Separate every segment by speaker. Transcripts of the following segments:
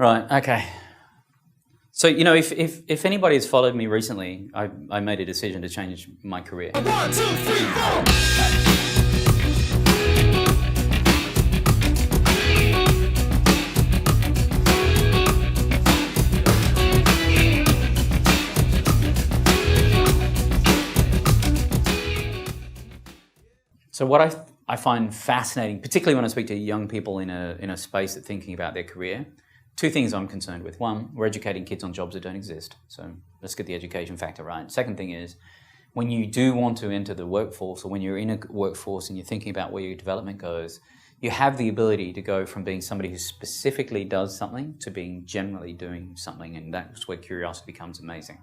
Speaker 1: Right, okay. So, you know, if anybody has followed me recently, I made a decision to change my career.
Speaker 2: 1, 2, 3, 4.
Speaker 1: So what I find fascinating, particularly when I speak to young people in a space that thinking about their career, two things I'm concerned with. One, we're educating kids on jobs that don't exist. So let's get the education factor right. Second thing is, when you do want to enter the workforce, or when you're in a workforce and you're thinking about where your development goes, you have the ability to go from being somebody who specifically does something to being generally doing something, and that's where curiosity becomes amazing.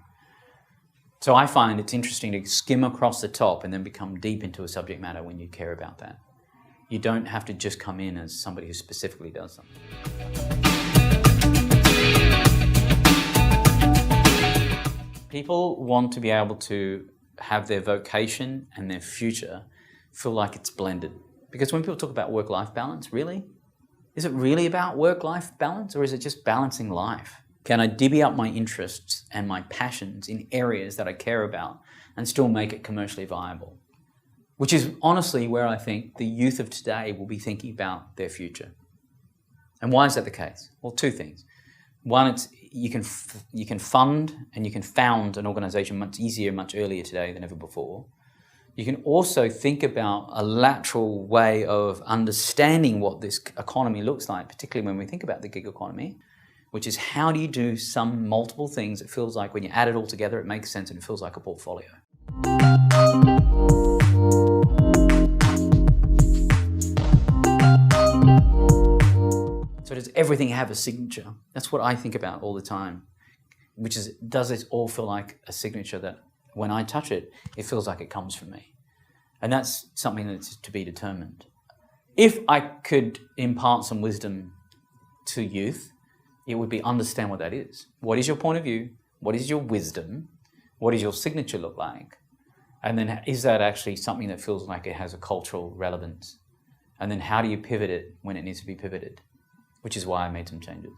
Speaker 1: So I find it's interesting to skim across the top and then become deep into a subject matter when you care about that. You don't have to just come in as somebody who specifically does something. People want to be able to have their vocation and their future feel like it's blended. Because when people talk about work-life balance, really? Is it really about work-life balance, or is it just balancing life? Can I divvy up my interests and my passions in areas that I care about and still make it commercially viable? Which is honestly where I think the youth of today will be thinking about their future. And why is that the case? Well, two things. One, it's you can fund and you can found an organization much easier, much earlier today than ever before. You can also think about a lateral way of understanding what this economy looks like, particularly when we think about the gig economy, which is how do you do some multiple things that feels like when you add it all together, it makes sense and it feels like a portfolio. So does everything have a signature? That's what I think about all the time, which is, does it all feel like a signature that when I touch it, it feels like it comes from me? And that's something that's to be determined. If I could impart some wisdom to youth, it would be understand what that is. What is your point of view? What is your wisdom? What does your signature look like? And then is that actually something that feels like it has a cultural relevance? And then how do you pivot it when it needs to be pivoted? Which is why I made some changes.